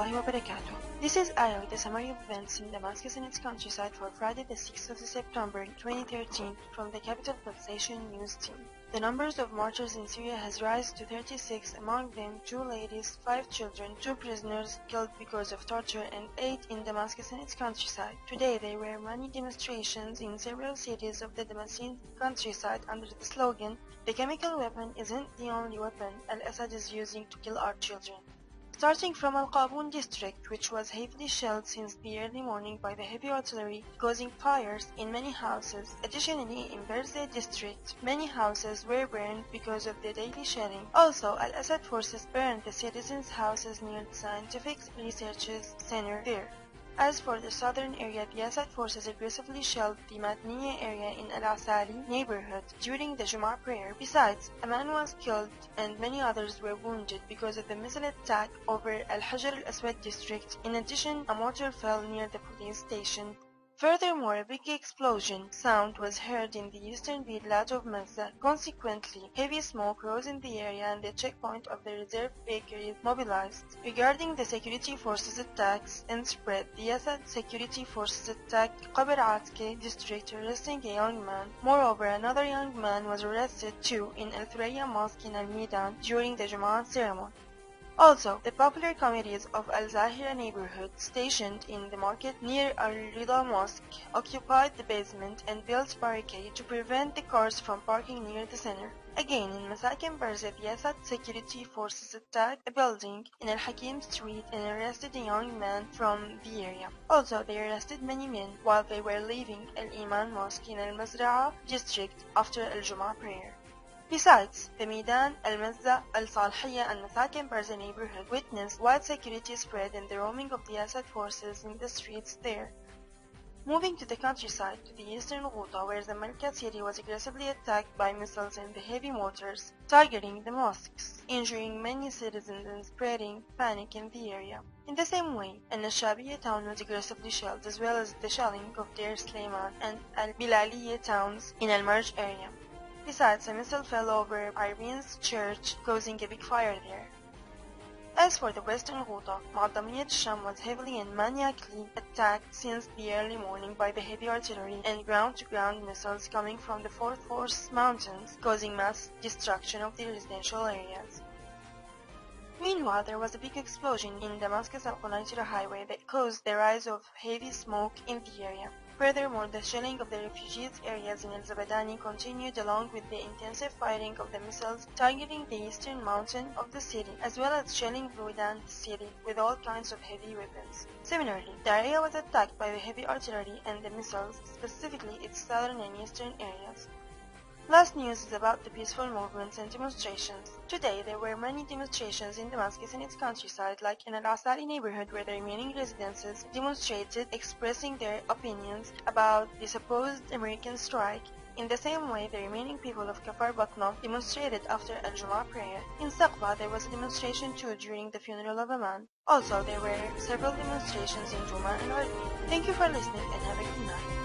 الله وبركاته. This is Aya with a summary of events in Damascus and its countryside for Friday the 6th of September 2013 from the Capital Pulsation News Team. The numbers of martyrs in Syria has risen to 36, among them 2 ladies, 5 children, 2 prisoners killed because of torture, and 8 in Damascus and its countryside. Today there were many demonstrations in several cities of the Damascene countryside under the slogan, "The chemical weapon isn't the only weapon Al-Assad is using to kill our children." Starting from Al-Qabun district, which was heavily shelled since the early morning by the heavy artillery, causing fires in many houses. Additionally, in برزة district, many houses were burned because of the daily shelling. Also, Al-Assad forces burned the citizens' houses near the scientific research center there. As for the southern area, the Assad forces aggressively shelled the Madniya area in Al-Asali neighborhood during the Jum'ah prayer. Besides, a man was killed and many others were wounded because of the missile attack over Al-Hajar al-Aswad district. In addition, a mortar fell near the police station. Furthermore, a big explosion sound was heard in the eastern village of Mazza. Consequently, heavy smoke rose in the area and the checkpoint of the reserve bakeries mobilized. Regarding the security forces attacks and spread, the Assad security forces attacked Qabr Atke district, arresting a young man. Moreover, another young man was arrested too in Al-Thuraya mosque in Al-Midan during the Jum'ah ceremony. Also, the popular committees of Al-Zahira neighborhood, stationed in the market near Al-Rida mosque, occupied the basement and built barricades to prevent the cars from parking near the center. Again, in Massakin برزة, the Assad security forces attacked a building in Al-Hakim street and arrested a young man from the area. Also, they arrested many men while they were leaving Al-Iman mosque in Al-Mazra'a district after Al-Jum'ah prayer. Besides, the Midan, Al-Mazza, Al-Salhiyya and Massakin Barza neighborhood witnessed wide security spread and the roaming of the Assad forces in the streets there. Moving to the countryside, to the eastern Ghouta, where the Malka city was aggressively attacked by missiles and the heavy mortars, targeting the mosques, injuring many citizens and spreading panic in the area. In the same way, Al-Nashabiyya town was aggressively shelled, as well as the shelling of Deir Sleiman and Al-Bilaliyya towns in Al-Marj area. Besides, a missile fell over Irene's church, causing a big fire there. As for the western Ghouta, Mu'addamiyat Sham was heavily and maniacally attacked since the early morning by the heavy artillery and ground-to-ground missiles coming from the Fourth Force mountains, causing mass destruction of the residential areas. Meanwhile, there was a big explosion in Damascus Al-Qunaytira highway that caused the rise of heavy smoke in the area. Furthermore, the shelling of the refugees areas in Al-Zabadani continued along with the intensive firing of the missiles targeting the eastern mountain of the city, as well as shelling Bluidan city with all kinds of heavy weapons. Similarly, the area was attacked by the heavy artillery and the missiles, specifically its southern and eastern areas. Last news is about the peaceful movements and demonstrations. Today, there were many demonstrations in Damascus and its countryside, like in Al-Asali neighborhood, where the remaining residents demonstrated, expressing their opinions about the supposed American strike. In the same way, the remaining people of Kafar Batna demonstrated after Al-Jum'ah prayer. In Saqba, there was a demonstration too during the funeral of a man. Also, there were several demonstrations in Juma and Arbi. Thank you for listening and have a good night.